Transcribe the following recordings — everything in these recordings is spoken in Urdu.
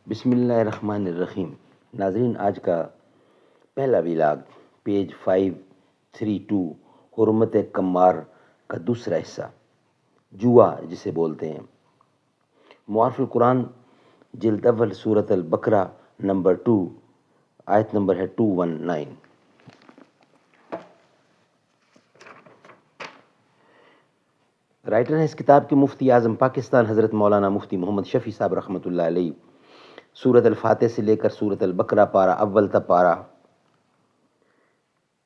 بسم اللہ الرحمن الرحیم۔ ناظرین، آج کا پہلا ویلاگ پیج 532 حرمت کمار کا دوسرا حصہ، جوا جسے بولتے ہیں۔ معارف القرآن جلد اول سورۃ البقرہ نمبر 2، آیت نمبر ہے 219۔ رائٹر ہے اس کتاب کے مفتی اعظم پاکستان حضرت مولانا مفتی محمد شفیع صاحب رحمۃ اللہ علیہ۔ سورۃ الفاتح سے لے کر سورۃ البقرہ پارہ اول تا پارہ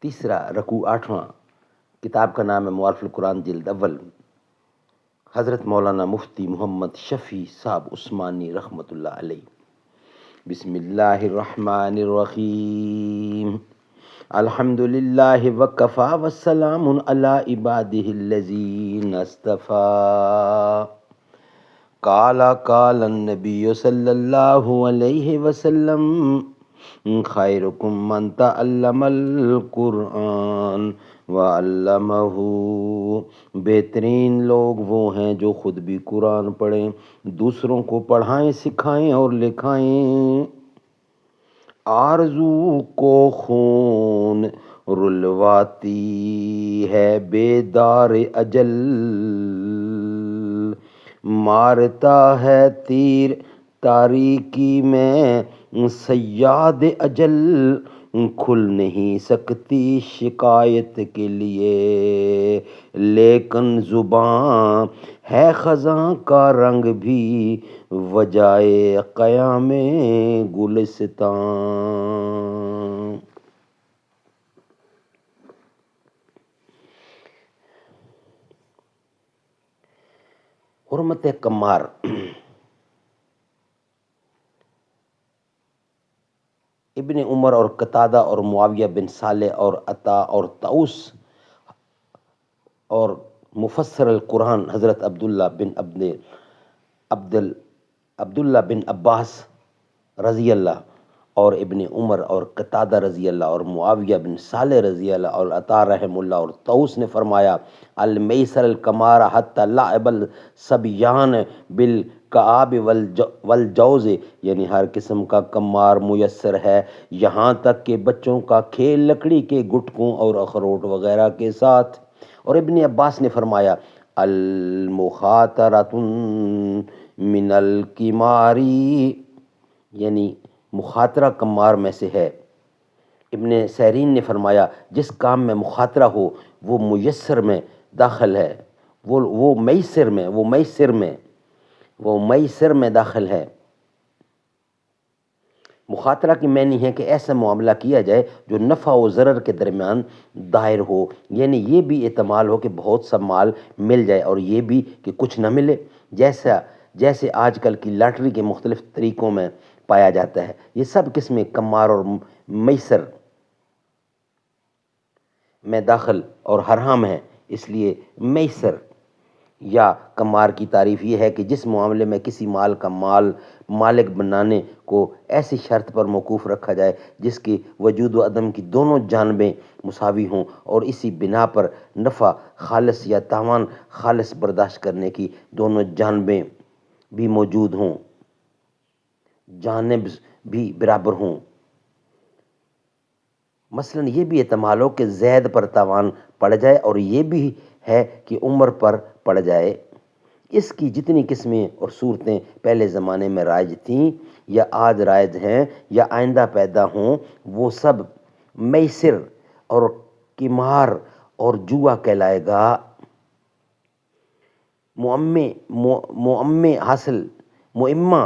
تیسرا رکوع 8واں۔ کتاب کا نام ہے معارف القرآن جلد اول، حضرت مولانا مفتی محمد شفیع صاحب عثمانی رحمۃ اللہ علیہ۔ بسم اللہ الرحمن الرحیم۔ الحمد للہ وکفی وسلام علی عبادہ الذین اصطفیٰ۔ قال النبی صلی اللہ علیہ وسلم خیرکم من تعلم القرآن وعلمہ۔ بہترین لوگ وہ ہیں جو خود بھی قرآن پڑھیں، دوسروں کو پڑھائیں، سکھائیں اور لکھائیں۔ آرزو کو خون رلواتی ہے بیدار اجل، مارتا ہے تیر تاریکی میں صیاد اجل، کھل نہیں سکتی شکایت کے لیے لیکن زباں ہے خزاں کا رنگ بھی وجائے قیام گلستاں۔ حرمت کمار۔ ابن عمر اور قتادہ اور معاویہ بن صالح اور عطا اور طاؤس اور مفسر القرآن حضرت عبداللہ بن عباس رضی اللہ اور ابن عمر اور قتادہ رضی اللہ اور معاویہ بن صالح رضی اللہ اور عطا رحم اللہ اور طاؤس نے فرمایا، المیسر الکمار حتی لعب الصبیان بالکعاب والجوز، یعنی ہر قسم کا کمار میسر ہے یہاں تک کہ بچوں کا کھیل لکڑی کے گٹکوں اور اخروٹ وغیرہ کے ساتھ۔ اور ابن عباس نے فرمایا، المخاطرۃ من الکماری، یعنی مخاطرہ کمار میں سے ہے۔ ابن سیرین نے فرمایا، جس کام میں مخاطرہ ہو وہ میسر میں داخل ہے، وہ میسر میں داخل ہے۔ مخاطرہ کی معنی ہے کہ ایسا معاملہ کیا جائے جو نفع و ضرر کے درمیان دائر ہو، یعنی یہ بھی احتمال ہو کہ بہت سا مال مل جائے اور یہ بھی کہ کچھ نہ ملے، جیسے آج کل کی لاٹری کے مختلف طریقوں میں پایا جاتا ہے۔ یہ سب قسمیں کمار اور میسر میں داخل اور حرام ہیں، اس لیے میسر یا کمار کی تعریف یہ ہے کہ جس معاملے میں کسی مال کا مالک بنانے کو ایسی شرط پر موقوف رکھا جائے جس کی وجود و عدم کی دونوں جانبیں مساوی ہوں اور اسی بنا پر نفع خالص یا تاوان خالص برداشت کرنے کی دونوں جانبیں بھی موجود ہوں، جانب بھی برابر ہوں۔ مثلا یہ بھی احتمال ہو کہ زید پر تاوان پڑ جائے اور یہ بھی ہے کہ عمر پر پڑ جائے۔ اس کی جتنی قسمیں اور صورتیں پہلے زمانے میں رائج تھیں یا آج رائج ہیں یا آئندہ پیدا ہوں، وہ سب میسر اور قمار اور جوا کہلائے گا۔ معمہ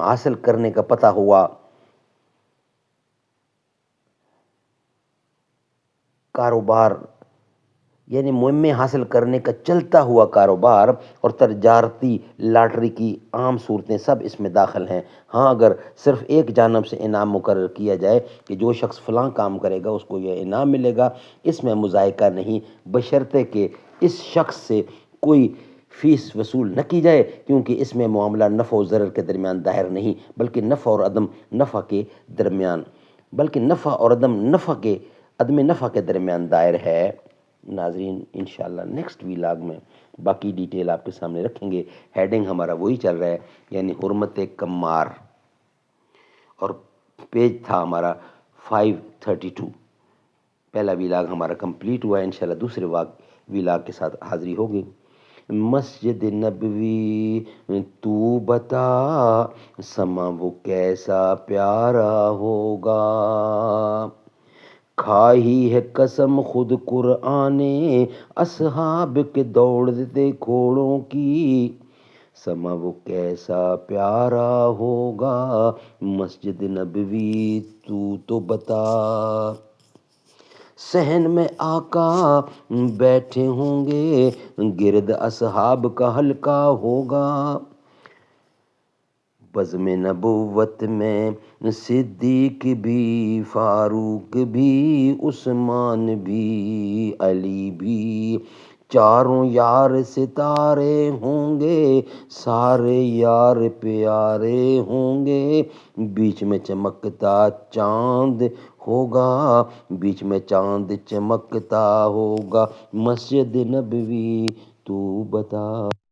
حاصل کرنے کا پتہ ہوا کاروبار، یعنی معمے حاصل کرنے کا چلتا ہوا کاروبار اور تجارتی لاٹری کی عام صورتیں سب اس میں داخل ہیں۔ ہاں، اگر صرف ایک جانب سے انعام مقرر کیا جائے کہ جو شخص فلاں کام کرے گا اس کو یہ انعام ملے گا، اس میں مذائقہ نہیں، بشرطے کہ اس شخص سے کوئی فیس وصول نہ کی جائے، کیونکہ اس میں معاملہ نفع و ضرر کے درمیان دائر نہیں بلکہ نفع اور عدم نفع کے درمیان دائر ہے۔ ناظرین، انشاءاللہ نیکسٹ ویلاگ میں باقی ڈیٹیل آپ کے سامنے رکھیں گے۔ ہیڈنگ ہمارا وہی چل رہا ہے، یعنی حرمت کمار۔ اور پیج تھا ہمارا 532۔ پہلا ویلاگ ہمارا کمپلیٹ ہوا ہے، انشاءاللہ دوسرے ویلاگ کے ساتھ حاضری ہوگی۔ مسجد نبوی تو بتا، سما وہ کیسا پیارا ہوگا، کھائی ہے قسم خود قرآن اصحاب کے دوڑتے گھوڑوں کی، سما وہ کیسا پیارا ہوگا، مسجد نبوی تو بتا۔ صحن میں آقا بیٹھے ہوں گے، گرد اصحاب کا حلقہ ہوگا، بزم نبوت میں صدیق بھی، فاروق بھی، عثمان بھی، علی بھی، چاروں یار ستارے ہوں گے، سارے یار پیارے ہوں گے، بیچ میں چمکتا چاند ہوگا، بیچ میں چاند چمکتا ہوگا، مسجد نبوی تو بتا۔